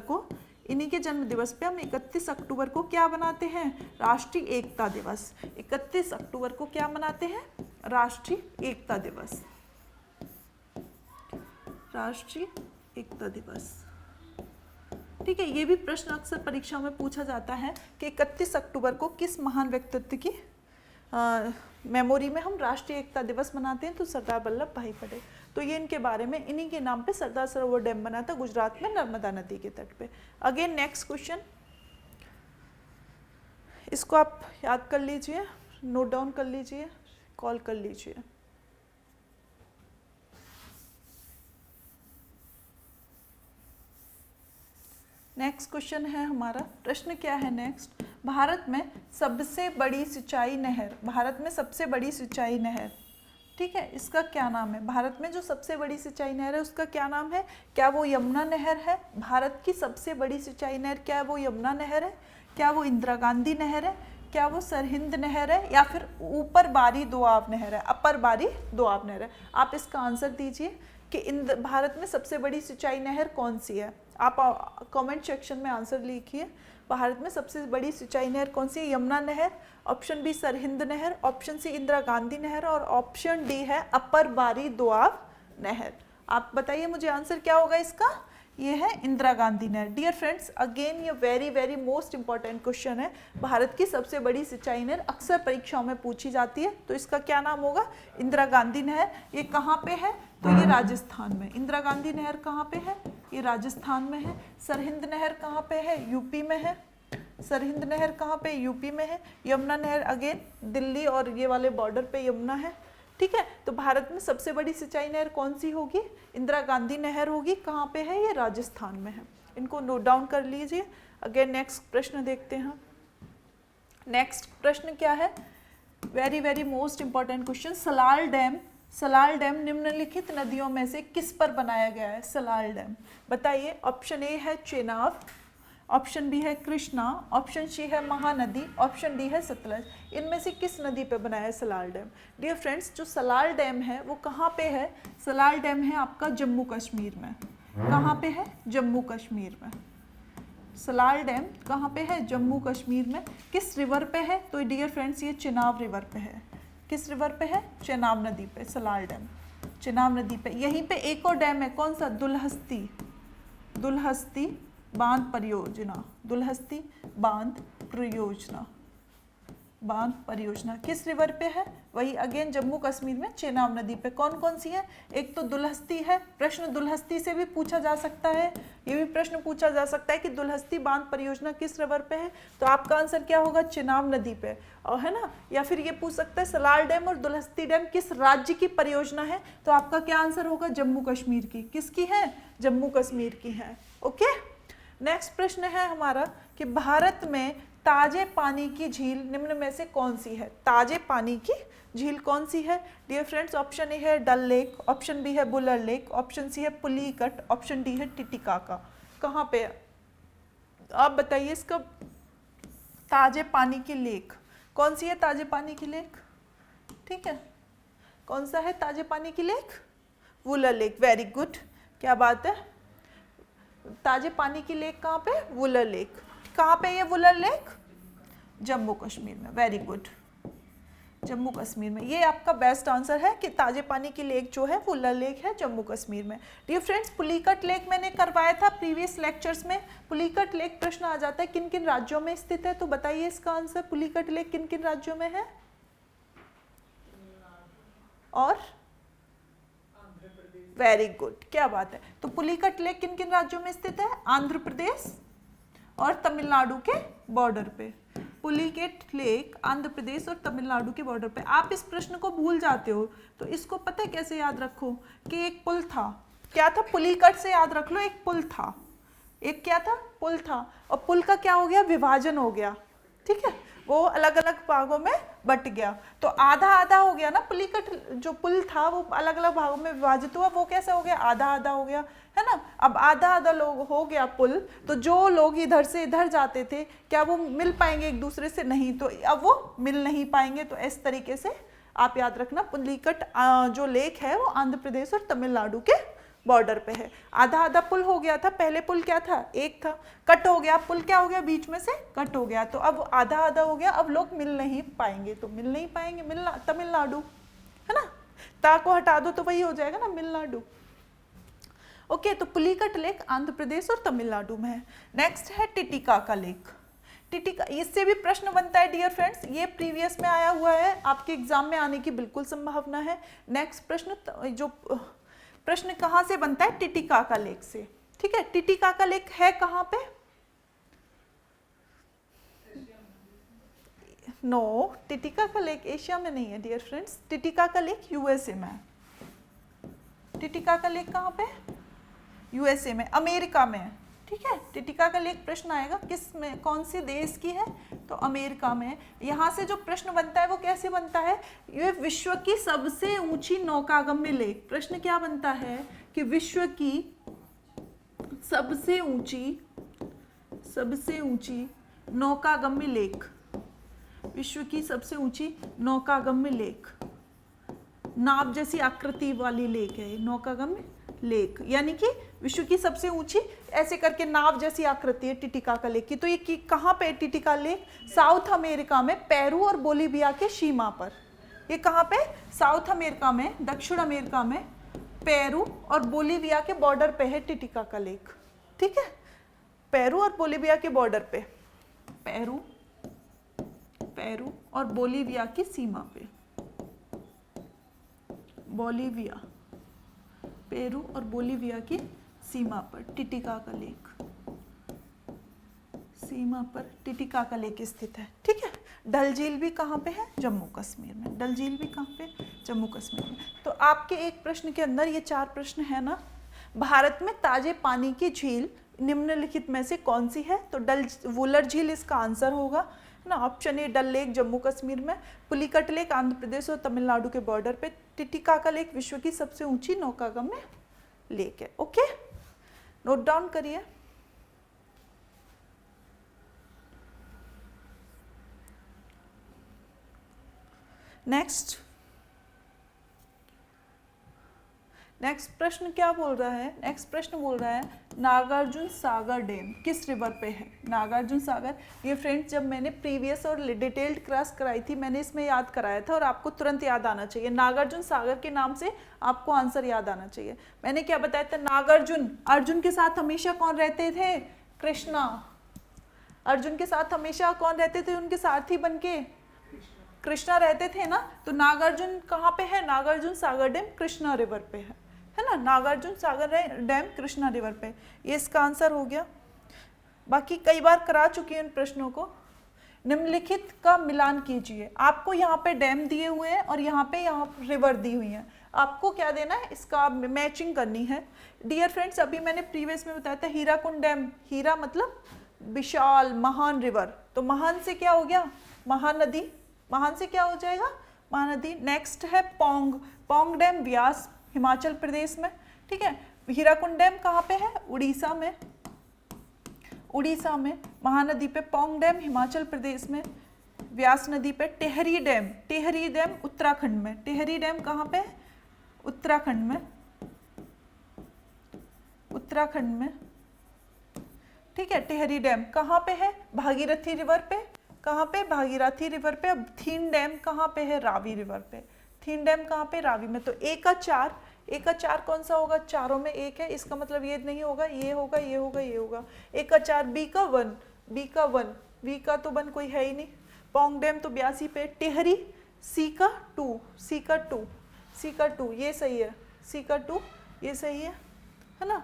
को क्या मनाते हैं, राष्ट्रीय एकता दिवस। 31 अक्टूबर को क्या मनाते हैं, राष्ट्रीय एकता दिवस, राष्ट्रीय एकता दिवस। ठीक है, ये भी प्रश्न अक्सर परीक्षा में पूछा जाता है कि 31 अक्टूबर को किस महान व्यक्तित्व की मेमोरी में हम राष्ट्रीय एकता दिवस मनाते हैं, तो सरदार वल्लभ भाई पटेल। तो ये इनके बारे में, इन्हीं के नाम पे सरदार सरोवर डैम बना था गुजरात में नर्मदा नदी के तट पे। अगेन नेक्स्ट क्वेश्चन, इसको आप याद कर लीजिए, नोट डाउन कर लीजिए, कॉल कर लीजिए। नेक्स्ट क्वेश्चन है हमारा, प्रश्न क्या है नेक्स्ट, भारत में सबसे बड़ी सिंचाई नहर, भारत में सबसे बड़ी सिंचाई नहर, ठीक है, इसका क्या नाम है। भारत में जो सबसे बड़ी सिंचाई नहर है उसका क्या नाम है, क्या वो यमुना नहर है। भारत की सबसे बड़ी सिंचाई नहर क्या वो यमुना नहर है, क्या वो इंदिरा गांधी नहर है, क्या वो सरहिंद नहर है, या फिर ऊपर बारी दोआब नहर है, अपर बारी दोआब नहर है। आप इसका आंसर दीजिए कि भारत में सबसे बड़ी सिंचाई नहर कौन सी है? आप कमेंट सेक्शन में आंसर लिखिए। भारत में सबसे बड़ी सिंचाई नहर कौन सी है? यमुना नहर, ऑप्शन बी सरहिंद नहर, ऑप्शन सी इंदिरा गांधी नहर और ऑप्शन डी है अपर बारी दोआब नहर। आप बताइए मुझे आंसर क्या होगा इसका? ये है इंदिरा गांधी नहर। डियर फ्रेंड्स, अगेन ये very very most important question है। भारत की सबसे बड़ी सिंचाई नहर अक्सर परीक्षाओं में पूछी जाती है, तो इसका क्या नाम होगा? इंदिरा गांधी नहर। ये कहाँ पे है? तो ये राजस्थान में। इंदिरा गांधी नहर कहाँ पे है? ये राजस्थान में है। सरहिंद नहर कहाँ पे है? यूपी में है। सरहिंद नहर कहाँ पे? यूपी में है। यमुना नहर अगेन दिल्ली और ये वाले बॉर्डर पे यमुना है। ठीक है, तो भारत में सबसे बड़ी सिंचाई नहर कौन सी होगी? इंदिरा गांधी नहर होगी। कहाँ पे है? ये राजस्थान में है। इनको नोट डाउन कर लीजिए। अगेन नेक्स्ट प्रश्न देखते हैं। नेक्स्ट प्रश्न क्या है? Very very most important question. Salal dam निम्नलिखित नदियों में से किस पर बनाया गया है? सलाल डैम बताइए। ऑप्शन ए है चेनाब, ऑप्शन बी है कृष्णा, ऑप्शन सी है महानदी, ऑप्शन डी है सतलज। इनमें से किस नदी पे बनाया है सलाल डैम? डियर फ्रेंड्स, जो सलाल डैम है वो कहाँ पे है? सलाल डैम है आपका जम्मू कश्मीर में। कहाँ पे है? जम्मू कश्मीर में। सलाल डैम कहाँ पे है? जम्मू कश्मीर में। किस रिवर पे है? तो डियर फ्रेंड्स ये चेनाब रिवर पे है। किस रिवर पे है? चेनाब नदी पे सलाल डैम, चेनाब नदी पे। यहीं पे एक और डैम है, कौन सा? दुलहस्ती बांध परियोजना। दुलहस्ती बांध परियोजना किस रिवर पे है? वही अगेन जम्मू कश्मीर में चेनाब नदी पे। कौन कौन सी है? एक तो दुलहस्ती है। प्रश्न दुलहस्ती से भी पूछा जा सकता है। ये भी प्रश्न पूछा जा सकता है कि दुलहस्ती बांध परियोजना किस रिवर पे है, तो आपका आंसर क्या होगा? चेनाब नदी पे, और है ना। या फिर ये पूछ सकता है सलाल डैम और दुलहस्ती डैम किस राज्य की परियोजना है, तो आपका क्या आंसर होगा? जम्मू कश्मीर की। किसकी है? जम्मू कश्मीर की है। ओके, नेक्स्ट प्रश्न है हमारा कि भारत में ताजे पानी की झील निम्न में से कौन सी है? ताजे पानी की झील कौन सी है? डियर फ्रेंड्स, ऑप्शन ए है डल लेक, ऑप्शन बी है बुलर लेक, ऑप्शन सी है पुलिकट, ऑप्शन डी है टिटिकाका। कहाँ पे है? आप बताइए इसका ताजे पानी की लेक कौन सी है? ताजे पानी की लेक, ठीक है, कौन सा है ताजे पानी की lake? Wular lake. Very good, क्या बात है। ताजे पानी की लेक कहाँ पे? वुलर लेक। कहाँ पे ये वुलर लेक? जम्मू कश्मीर में। वेरी गुड, जम्मू कश्मीर में। ये आपका बेस्ट आंसर है कि ताजे पानी की लेक जो है वुलर लेक है जम्मू कश्मीर में। डियर फ्रेंड्स, पुलिकट लेक मैंने करवाया था प्रीवियस लेक्चर्स में। पुलिकट लेक प्रश्न आ जाता है किन किन राज्यों में स्थित है, तो बताइए इसका आंसर। पुलिकट लेक किन किन राज्यों में है? और वेरी गुड, क्या बात है। तो पुलिकट लेक किन किन राज्यों में स्थित है? आंध्र प्रदेश और तमिलनाडु के बॉर्डर पे। पुलिकट लेक आंध्र प्रदेश और तमिलनाडु के बॉर्डर पे। आप इस प्रश्न को भूल जाते हो, तो इसको पता है कैसे याद रखो कि एक पुल था। क्या था? पुलिकट से याद रख लो, एक पुल था। एक क्या था? पुल था। और पुल का क्या हो गया? विभाजन हो गया। ठीक है, वो अलग अलग भागों में बट गया, तो आधा आधा हो गया ना। पुलिकट जो पुल था वो अलग अलग भागों में विभाजित हुआ, वो कैसे हो गया? आधा आधा हो गया, है ना। अब आधा आधा लोग हो गया पुल, तो जो लोग इधर से इधर जाते थे क्या वो मिल पाएंगे एक दूसरे से? नहीं, तो अब वो मिल नहीं पाएंगे। तो इस तरीके से आप याद रखना, पुलिकट जो लेक है वो आंध्र प्रदेश और तमिलनाडु के बॉर्डर पे है। आधा आधा पुल हो गया था, पहले पुल क्या था? एक था, कट हो गया, पुल क्या हो गया? बीच में से कट हो गया, तो अब आधा आधा हो गया, अब लोग मिल नहीं पाएंगे। तो मिल नहीं पाएंगे, मिलना तमिलनाडु, है ना। ता को हटा दो तो वही हो जाएगा ना, मिलनाडु। ओके, तो पुलिकट लेक आंध्र प्रदेश और तमिलनाडु में है। नेक्स्ट है टिटिकाका लेक। टिटिका, इससे भी प्रश्न बनता है डियर फ्रेंड्स, ये प्रीवियस में आया हुआ है, आपके एग्जाम में आने की बिल्कुल संभावना है। नेक्स्ट प्रश्न, जो प्रश्न कहाँ से बनता है? टिटिकाका लेक से। ठीक है, टिटिकाका लेक है कहाँ पे? नो, टिटिकाका लेक एशिया में नहीं है dear friends. Titicaca lake USA में है। टिटिकाका लेक कहाँ पे? यूएसए में, अमेरिका में है। ठीक है, टिटिकाका लेक प्रश्न आएगा किस में, कौन से देश की है? तो अमेरिका में। यहाँ से जो प्रश्न बनता है वो कैसे बनता है? ये विश्व की सबसे ऊंची नौकागम्य लेक। प्रश्न क्या बनता है कि विश्व की सबसे ऊंची नौकागम्य लेक, विश्व की सबसे ऊंची नौकागम्य लेक, नाव जैसी आकृति वाली लेक है, नौकागम्य लेक, यानी कि विश्व की सबसे ऊंची ऐसे करके नाव जैसी आकृति है टिटिकाका लेक की। तो ये कहाँ पे टिटिकाका लेक? साउथ अमेरिका में पेरू और बोलीविया के सीमा पर। ये कहाँ पे? साउथ अमेरिका में, दक्षिण अमेरिका में पेरू और बोलीविया के बॉर्डर पे है टिटिकाका लेक। ठीक है, पेरू और बोलीविया के बॉर्डर पे, पेरू और बोलीविया की सीमा पे, बोलीविया, पेरू और बोलीविया की सीमा पर टिटिकाका लेक, सीमा पर टिटिकाका लेक स्थित है। ठीक है, डल झील भी कहाँ पे है? जम्मू कश्मीर में। डल झील भी कहाँ पे? जम्मू कश्मीर में। तो आपके एक प्रश्न के अंदर ये 4 प्रश्न है ना। भारत में ताजे पानी की झील निम्नलिखित में से कौन सी है? तो वुलर झील इसका आंसर होगा ना। Option A Dal lake Jammu Kashmir में, पुलिकट लेक आंध्र प्रदेश और तमिलनाडु के बॉर्डर पे, टिटिकाका लेक विश्व की सबसे ऊंची नौकागम्य लेक है। ओके, नोट डाउन करिए। नेक्स्ट प्रश्न क्या बोल रहा है? नेक्स्ट प्रश्न बोल रहा है नागार्जुन सागर डैम किस रिवर पे है? नागार्जुन सागर, ये फ्रेंड्स जब मैंने प्रीवियस और डिटेल्ड क्लास कराई थी मैंने इसमें याद कराया था और आपको तुरंत याद आना चाहिए। नागार्जुन सागर के नाम से आपको आंसर याद आना चाहिए। मैंने क्या बताया था? नागार्जुन, अर्जुन के साथ हमेशा कौन रहते थे? कृष्णा। अर्जुन के साथ हमेशा कौन रहते थे? उनके सारथी बनके कृष्णा रहते थे ना। तो नागार्जुन कहाँ पे है? नागार्जुन सागर डैम कृष्णा रिवर पे है ना। नागार्जुन सागर डैम कृष्णा रिवर पे, ये इसका आंसर हो गया। बाकी कई बार करा चुकी हैं इन प्रश्नों को। निम्नलिखित का मिलान कीजिए। आपको यहाँ पे डैम दिए हुए हैं और यहाँ रिवर दी हुई है। आपको क्या देना है? इसका मैचिंग करनी है। डियर फ्रेंड्स, अभी मैंने प्रीवियस में बताया था हीराकुंड डैम, हीरा मतलब विशाल महान रिवर, तो महान से क्या हो गया? महानदी। महान से क्या हो जाएगा? महानदी। नेक्स्ट है पोंग, पोंग डैम व्यास हिमाचल प्रदेश में। ठीक है, हीराकुंड डैम कहाँ पे है? उड़ीसा में। उड़ीसा में महानदी पे पोंग डैम हिमाचल प्रदेश में। व्यास नदी पे टिहरी डैम, टिहरी डैम उत्तराखंड में। टिहरी डैम कहाँ पे? उत्तराखंड में, उत्तराखंड में। ठीक है, टिहरी डैम कहाँ पे है? भागीरथी रिवर पे। कहाँ पे? भागीरथी रिवर पे। अब थीन डैम कहाँ पे है? रावी रिवर पे। थीन डैम कहाँ पे? रावी में। तो ए का 4 कौन सा होगा? चारों में 1 है, इसका मतलब ये नहीं होगा, ये होगा, ये होगा, ये होगा। ए का 4, बी का 1, बी का 1, बी का तो 1 कोई है ही नहीं। पोंग डैम तो 82 पे। टिहरी सी का 2, सी का 2, सी का 2 ये सही है, सी का 2 ये सही है ना।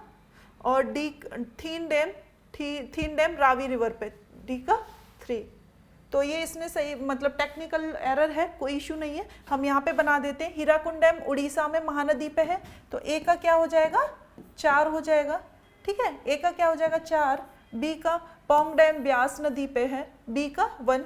और डी थीन डैम रावी रिवर पे, डी का 3। तो ये इसने सही, मतलब टेक्निकल एरर है, कोई इशू नहीं है, हम यहाँ पे बना देते हैं। हीराकुंड डैम उड़ीसा में महानदी पे है, तो ए का क्या हो जाएगा? 4 हो जाएगा। ठीक है, ए का क्या हो जाएगा? 4। बी का पोंग डैम ब्यास नदी पे है, बी का 1,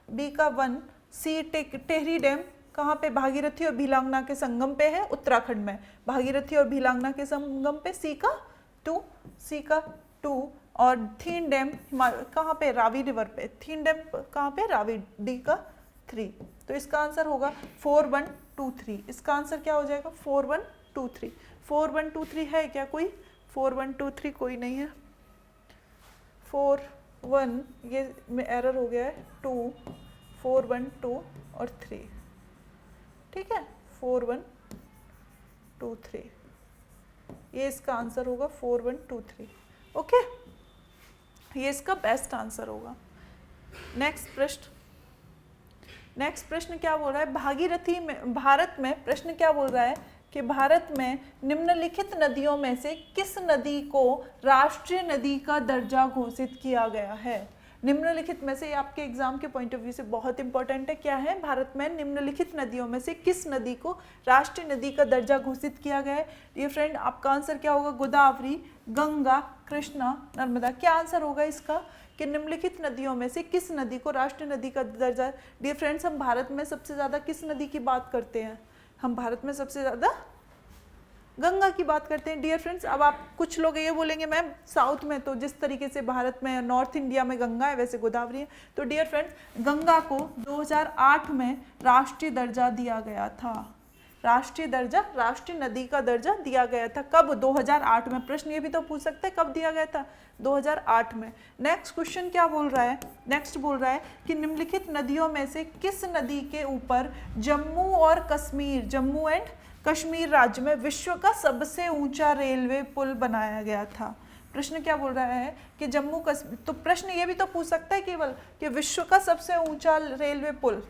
बी का 1। सी टिहरी डैम कहाँ पे? भागीरथी और भीलांगना के संगम पे है, उत्तराखंड में। भागीरथी और भीलांगना के संगम पे, सी का 2, सी का 2। और थीन डैम कहाँ पे? रावी रिवर पे। थीन डैम कहाँ पे? रावी, डी का 3। तो इसका आंसर होगा 4, 1, 2, 3। इसका आंसर क्या हो जाएगा? 4, 1, 2, 3। 4, 1, 2, 3 है क्या कोई? 4, 1, 2, 3 कोई नहीं है। 4, 1 ये में एरर हो गया है। 2, 4, 1, 2 और 3। ठीक है, 4, 1, 2, 3 ये इसका आंसर होगा। 4, 1, 2, 3। ओके, ये इसका बेस्ट आंसर होगा। नेक्स्ट प्रश्न क्या बोल रहा है? भागीरथी में, भारत में प्रश्न क्या बोल रहा है कि भारत में निम्नलिखित नदियों में से किस नदी को राष्ट्रीय नदी का दर्जा घोषित किया गया है? निम्नलिखित में से, आपके एग्जाम के पॉइंट ऑफ व्यू से बहुत इंपॉर्टेंट है। क्या है? भारत में निम्नलिखित नदियों में से किस नदी को राष्ट्रीय नदी का दर्जा घोषित किया गया है? ये फ्रेंड आपका आंसर क्या होगा? गोदावरी, गंगा, कृष्णा, नर्मदा। क्या आंसर होगा इसका कि निम्नलिखित नदियों में से किस नदी को राष्ट्रीय नदी का दर्जा? डियर फ्रेंड्स, हम भारत में सबसे ज्यादा किस नदी की बात करते हैं? हम भारत में सबसे ज्यादा गंगा की बात करते हैं। डियर फ्रेंड्स, अब आप कुछ लोग ये बोलेंगे मैम साउथ में तो जिस तरीके से भारत में, नॉर्थ इंडिया में गंगा है वैसे गोदावरी है। तो डियर फ्रेंड्स, गंगा को 2008 में राष्ट्रीय दर्जा दिया गया था। राष्ट्रीय दर्जा, राष्ट्रीय नदी का दर्जा दिया गया था। कब? 2008 में। प्रश्न ये भी तो पूछ सकते हैं कब दिया गया था, 2008 में। नेक्स्ट क्वेश्चन क्या बोल रहा है? नेक्स्ट बोल रहा है कि निम्नलिखित नदियों में से किस नदी के ऊपर जम्मू और कश्मीर, जम्मू एंड कश्मीर राज्य में विश्व का सबसे ऊंचा रेलवे पुल बनाया गया था। प्रश्न क्या बोल रहा है कि जम्मू कश्मीर, तो प्रश्न ये भी तो पूछ सकता है केवल कि विश्व का सबसे ऊंचा रेलवे पुल।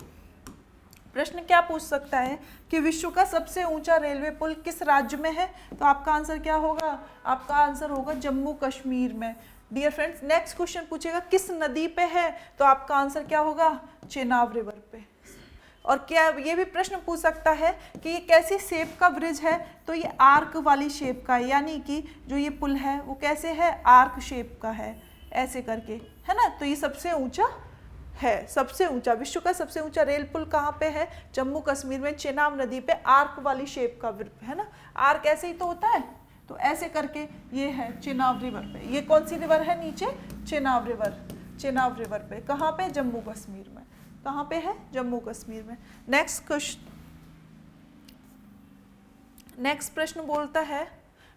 प्रश्न क्या पूछ सकता है कि विश्व का सबसे ऊंचा रेलवे पुल किस राज्य में है? तो आपका आंसर क्या होगा? आपका आंसर होगा जम्मू कश्मीर में। डियर फ्रेंड्स, नेक्स्ट क्वेश्चन पूछेगा किस नदी पे है? तो आपका आंसर क्या होगा? चेनाब रिवर पे। और क्या ये भी प्रश्न पूछ सकता है कि ये कैसी शेप का ब्रिज है? तो ये आर्क वाली शेप का है, यानी कि जो ये पुल है वो कैसे है? आर्क शेप का है, ऐसे करके, है ना। तो ये सबसे ऊंचा है, सबसे ऊंचा, विश्व का सबसे ऊंचा रेल पुल कहाँ पे है? जम्मू कश्मीर में, चेनाब नदी पे, आर्क वाली शेप का, है ना। आर्क ऐसे ही तो होता है, तो ऐसे करके ये है चेनाब रिवर पे। ये कौन सी रिवर है नीचे? चेनाब रिवर। चेनाब रिवर पे कहाँ पे? जम्मू कश्मीर में। कहाँ पे है? जम्मू कश्मीर में। नेक्स्ट क्वेश्चन, नेक्स्ट प्रश्न बोलता है,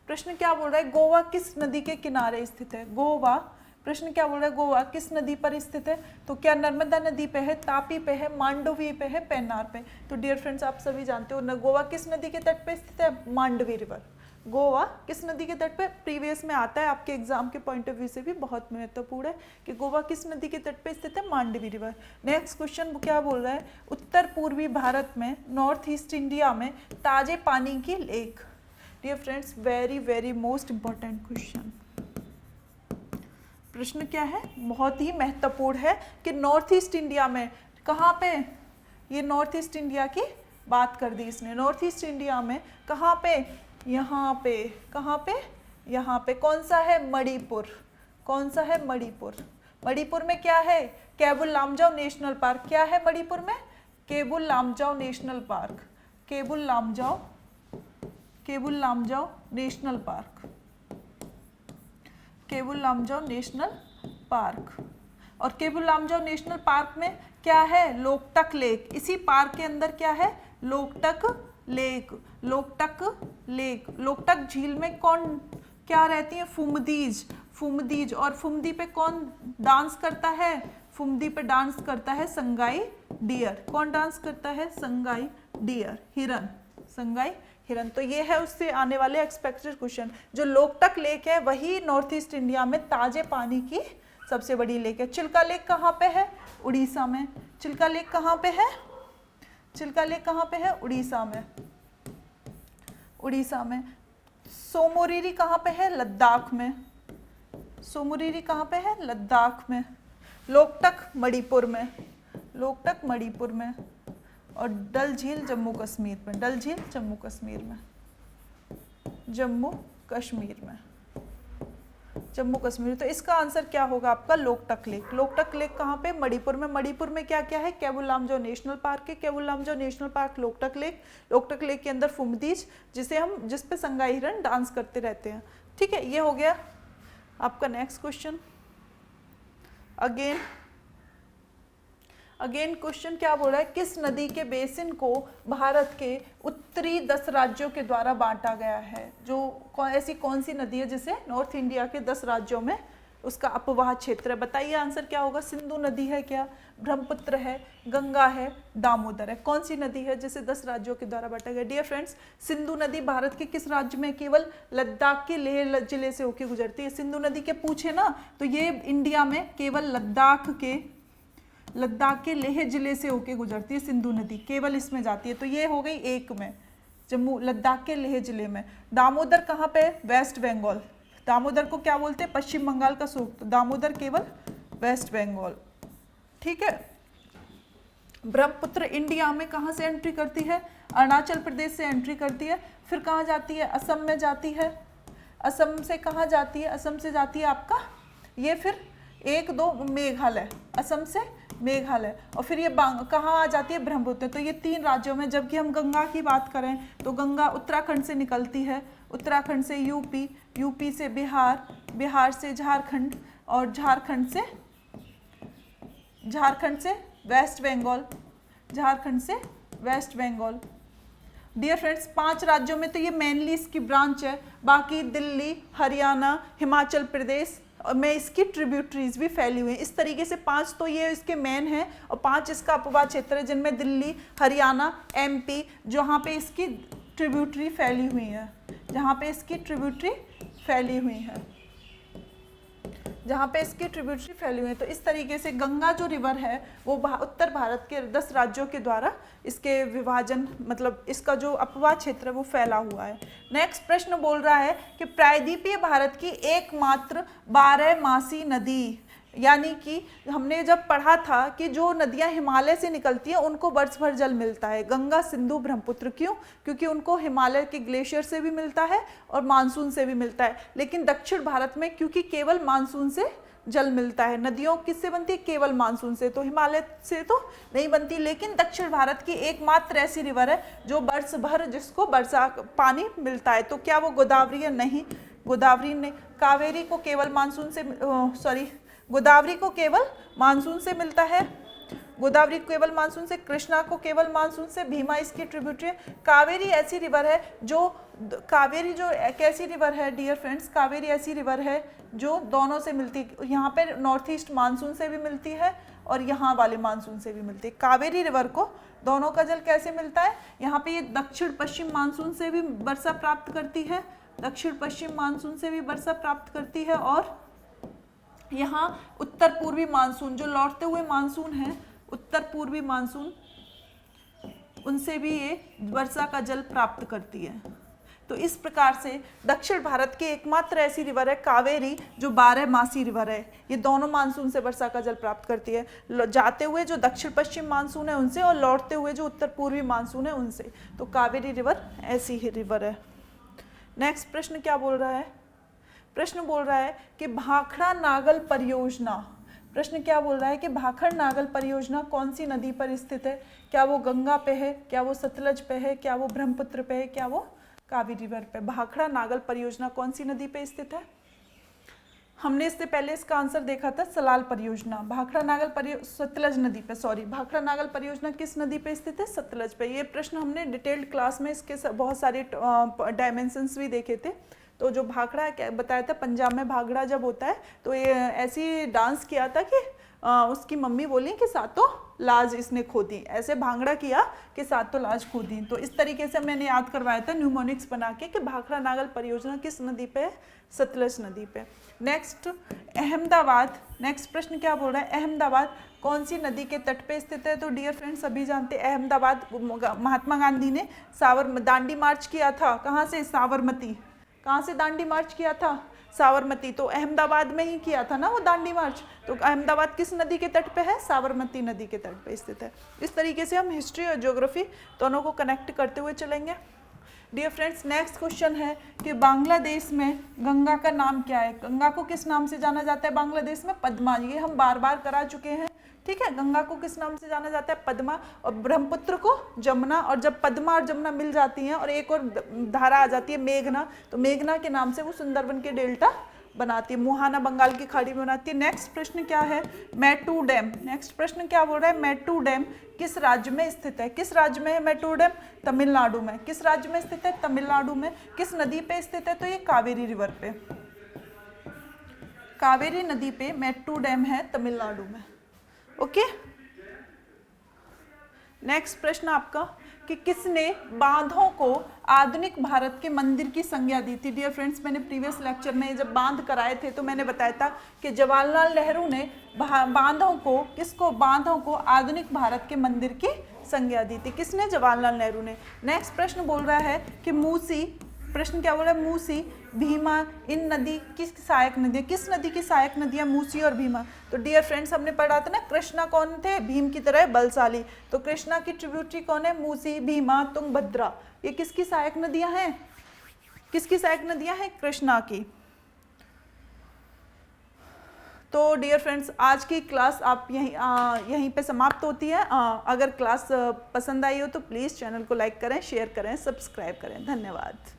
प्रश्न क्या बोल रहा है? गोवा किस नदी के किनारे स्थित है? गोवा, प्रश्न क्या बोल रहा है? गोवा किस नदी पर स्थित है? तो क्या नर्मदा नदी पे है, तापी पे है, मांडवी पे है, पेन्नार पे? तो डियर फ्रेंड्स, आप सभी जानते हो गोवा किस नदी के तट पे स्थित है? मांडवी रिवर। गोवा किस नदी के तट पे? प्रीवियस में आता है, आपके एग्जाम के पॉइंट ऑफ व्यू से भी बहुत महत्वपूर्ण है कि गोवा किस नदी के तट पे स्थित है? मांडवी रिवर। नेक्स्ट क्वेश्चन क्या बोल रहा है? उत्तर पूर्वी भारत में, नॉर्थ ईस्ट इंडिया में ताजे पानी की lake. Dear friends, very very most important question. प्रश्न क्या है? बहुत ही महत्वपूर्ण है कि नॉर्थ ईस्ट इंडिया में कहाँ पे? ये नॉर्थ ईस्ट इंडिया की बात कर दी इसने। नॉर्थ ईस्ट इंडिया में कहाँ पे? यहाँ पे। कहाँ पे? यहाँ पे। कौन सा है? मणिपुर। कौन सा है? मणिपुर। मणिपुर में क्या है? Keibul Lamjao national park. क्या है मणिपुर में? Keibul Lamjao national park. Keibul Lamjao, Keibul Lamjao national park. Keibul Lamjao national park. और केबुल लामजाओ नेशनल पार्क में क्या है? लोकटक लेक। इसी पार्क के अंदर क्या है? लोकटक लेक। लोकटक लेक। लोकटक झील में कौन क्या रहती है? फुमदीज। फुमदीज। और फुमदी पे कौन डांस करता है? फुमदी पे डांस करता है संगाई डियर। कौन डांस करता है? संगाई डियर, हिरन। संगाई हिरन। तो ये है उससे आने वाले एक्सपेक्टेड क्वेश्चन। जो लोकटक लेक है वही नॉर्थ ईस्ट इंडिया में ताजे पानी की सबसे बड़ी लेक है। चिल्का लेक कहाँ पे है? उड़ीसा में। चिल्का लेक कहाँ पे है? चिल्का लेक कहाँ पे है? उड़ीसा में। उड़ीसा में। सोमोरिरी कहाँ पे है? लद्दाख में। सोमोरिरी कहाँ पे है? लद्दाख में। लोकटक मणिपुर में। लोकटक मणिपुर में। और डल झील जम्मू कश्मीर में। डल झील जम्मू कश्मीर में। जम्मू कश्मीर में। जम्मू कश्मीर। तो इसका आंसर क्या होगा आपका? लोकटक लेक। लोकटक लेक कहाँ पे? मणिपुर में। मणिपुर में क्या क्या है? केबुल लामजाओ नेशनल पार्क है। Keibul Lamjao national park, Loktak lake. Loktak lake के अंदर फुमदीज, जिस पे संगाई हिरन डांस करते रहते हैं। ठीक है, ये हो गया आपका नेक्स्ट क्वेश्चन। अगेन क्वेश्चन क्या बोल रहा है? किस नदी के बेसिन को भारत के उत्तरी 10 राज्यों के द्वारा बांटा गया है? जो ऐसी कौन सी नदी है जिसे नॉर्थ इंडिया के 10 राज्यों में उसका अपवाह क्षेत्र है? बताइए आंसर क्या होगा? सिंधु नदी है क्या? ब्रह्मपुत्र है? गंगा है? दामोदर है? कौन सी नदी है जिसे 10 राज्यों के द्वारा बांटा गया? डियर फ्रेंड्स, सिंधु नदी भारत के किस राज्य में? केवल लद्दाख के लेह जिले से होकर गुजरती है। सिंधु नदी के पूछे ना तो ये इंडिया में केवल लद्दाख के लेह जिले से होके गुजरती है। सिंधु नदी केवल इसमें जाती है। तो ये हो गई एक में, जम्मू, लद्दाख के लेह जिले में। दामोदर कहाँ पे? वेस्ट बंगाल। दामोदर को क्या बोलते हैं? पश्चिम बंगाल का सूक्त। दामोदर केवल वेस्ट बंगाल। ठीक है। ब्रह्मपुत्र इंडिया में कहाँ से एंट्री करती है? अरुणाचल प्रदेश से एंट्री करती है। फिर कहाँ जाती है? असम में जाती है। असम से कहाँ जाती है? असम से जाती है आपका ये, फिर 1-2 मेघालय, असम से मेघालय, और फिर ये कहाँ आ जाती है? ब्रह्मपुत्र। तो ये 3 राज्यों में। जबकि हम गंगा की बात करें तो गंगा उत्तराखंड से निकलती है, उत्तराखंड से यूपी, यूपी से बिहार, बिहार से झारखंड, और झारखंड से वेस्ट बंगाल, झारखंड से वेस्ट बंगाल। डियर फ्रेंड्स 5 राज्यों में तो ये मेनली इसकी ब्रांच है, बाकी दिल्ली, हरियाणा, हिमाचल प्रदेश में इसकी ट्रिब्यूटरीज भी फैली हुई हैं। इस तरीके से 5 तो ये इसके मेन हैं और 5 इसका अपवाद क्षेत्र है, जिनमें दिल्ली, हरियाणा, एमपी, जहाँ पे इसकी ट्रिब्यूटरी फैली हुई है, जहाँ पे इसकी ट्रिब्यूटरी फैली हुई है, जहाँ पे इसकी ट्रिब्यूटरी फैली हुई है। तो इस तरीके से गंगा जो रिवर है वो उत्तर भारत के 10 राज्यों के द्वारा इसके विभाजन, मतलब इसका जो अपवाद क्षेत्र है वो फैला हुआ है। नेक्स्ट प्रश्न बोल रहा है कि प्रायद्वीपीय भारत की एकमात्र 12मासी नदी, यानी कि हमने जब पढ़ा था कि जो नदियां हिमालय से निकलती हैं उनको वर्ष भर जल मिलता है, गंगा, सिंधु, ब्रह्मपुत्र। क्यों? क्योंकि उनको हिमालय के ग्लेशियर से भी मिलता है और मानसून से भी मिलता है। लेकिन दक्षिण भारत में क्योंकि केवल मानसून से जल मिलता है, नदियों किससे बनती है? केवल मानसून से, तो हिमालय से तो नहीं बनती। लेकिन दक्षिण भारत की एकमात्र ऐसी रिवर है जो वर्ष भर जिसको वर्षा पानी मिलता है। तो क्या वो गोदावरी है? नहीं, गोदावरी ने, कावेरी को केवल मानसून से, गोदावरी को केवल मानसून से मिलता है, गोदावरी को केवल मानसून से, कृष्णा को केवल मानसून से, भीमा इसकी ट्रिब्यूटरी है। कावेरी ऐसी रिवर है जो, कावेरी जो एक ऐसी रिवर है डियर फ्रेंड्स, कावेरी ऐसी रिवर है जो दोनों से मिलती है। यहाँ पे नॉर्थ ईस्ट मानसून से भी मिलती है और यहाँ वाले मानसून से भी मिलती है। कावेरी रिवर को दोनों का जल कैसे मिलता है? यहाँ पे ये दक्षिण पश्चिम मानसून से भी वर्षा प्राप्त करती है, दक्षिण पश्चिम मानसून से भी वर्षा प्राप्त करती है, और यहाँ उत्तर पूर्वी मानसून, जो लौटते हुए मानसून है, उत्तर पूर्वी मानसून, उनसे भी ये वर्षा का जल प्राप्त करती है। तो इस प्रकार से दक्षिण भारत की एकमात्र ऐसी रिवर है कावेरी जो 12मासी रिवर है। ये दोनों मानसून से वर्षा का जल प्राप्त करती है, जाते हुए जो दक्षिण पश्चिम मानसून है उनसे और लौटते हुए जो उत्तर पूर्वी मानसून है उनसे। तो कावेरी रिवर ऐसी ही रिवर है। नेक्स्ट प्रश्न क्या बोल रहा है? प्रश्न बोल रहा है कि भाखड़ा नागल परियोजना, प्रश्न क्या बोल रहा है कि भाखड़ नागल परियोजना कौन सी नदी पर स्थित है? क्या वो गंगा पे है, क्या वो सतलज पे है, क्या वो ब्रह्मपुत्र पे है, क्या वो कावेरी रिवर पे? भाखड़ा नागल परियोजना कौन सी नदी पे स्थित है? हमने इससे पहले इसका आंसर देखा था, सलाल परियोजना। भाखड़ा नागल सतलज नदी पे, सॉरी, भाखड़ा नागल परियोजना किस नदी पे स्थित है? सतलज पे। ये प्रश्न हमने डिटेल्ड क्लास में इसके बहुत सारे डायमेंशंस भी देखे थे। तो जो भाखड़ा है, बताया था पंजाब में भाखड़ा जब होता है तो ये ऐसी डांस किया था कि उसकी मम्मी बोली कि सातों लाज इसने खो दी, ऐसे भांगड़ा किया कि सातों लाज खो दी। तो इस तरीके से मैंने याद करवाया था न्यूमोनिक्स बना के कि भाखड़ा नागल परियोजना किस नदी पे है? सतलज नदी पे। नेक्स्ट अहमदाबाद, नेक्स्ट प्रश्न क्या बोल रहा है? अहमदाबाद कौन सी नदी के तट पे स्थित है? तो डियर फ्रेंड्स सभी जानते हैं अहमदाबाद, महात्मा गांधी ने दांडी मार्च किया था। कहाँ से? साबरमती। कहाँ से दांडी मार्च किया था? साबरमती। तो अहमदाबाद में ही किया था ना वो दांडी मार्च। तो अहमदाबाद किस नदी के तट पे है? साबरमती नदी के तट पे स्थित है। इस तरीके से हम हिस्ट्री और ज्योग्राफी दोनों को कनेक्ट करते हुए चलेंगे। डियर फ्रेंड्स नेक्स्ट क्वेश्चन है कि बांग्लादेश में गंगा का नाम क्या है? गंगा को किस नाम से जाना जाता है बांग्लादेश में? पद्मा। ये हम बार बार करा चुके हैं, ठीक है। गंगा को किस नाम से जाना जाता है? पद्मा। और ब्रह्मपुत्र को जमुना। और जब पद्मा और जमुना मिल जाती हैं और एक और धारा आ जाती है मेघना, तो मेघना के नाम से वो सुंदरबन के डेल्टा बनाती है, मुहाना बंगाल की खाड़ी में बनाती है। नेक्स्ट प्रश्न क्या है? मैटू डैम। नेक्स्ट प्रश्न क्या बोल रहा है? मैटू डैम किस राज्य में स्थित है? किस राज्य में है मैटू डैम? तमिलनाडु में। किस राज्य में स्थित है? तमिलनाडु में। किस नदी पे स्थित है? तो ये कावेरी रिवर पे, कावेरी नदी पे मैटू डैम है तमिलनाडु में। ओके। नेक्स्ट प्रश्न आपका कि किसने बांधों को आधुनिक भारत के मंदिर की संज्ञा दी थी? डियर फ्रेंड्स मैंने प्रीवियस लेक्चर में जब बांध कराए थे तो मैंने बताया था कि जवाहरलाल नेहरू ने बांधों को, किसको? बांधों को आधुनिक भारत के मंदिर की संज्ञा दी थी। किसने? जवाहरलाल नेहरू ने। नेक्स्ट प्रश्न बोल रहा है कि मूसी, प्रश्न क्या बोल रहा है? मूसी, भीमा, इन नदी की सहायक नदियाँ। किस नदी की सहायक नदियाँ? मूसी और भीमा। तो डियर फ्रेंड्स हमने पढ़ा था ना, कृष्णा कौन थे? भीम की तरह बलशाली। तो कृष्णा की ट्रिब्यूटरी कौन है? मूसी, भीमा, तुंगभद्रा। ये किसकी सहायक नदियाँ हैं? किसकी सहायक नदियाँ हैं? कृष्णा की। तो डियर फ्रेंड्स आज की क्लास आप यहीं पे समाप्त होती है। अगर क्लास पसंद आई हो तो प्लीज़ चैनल को लाइक करें, शेयर करें, सब्सक्राइब करें। धन्यवाद।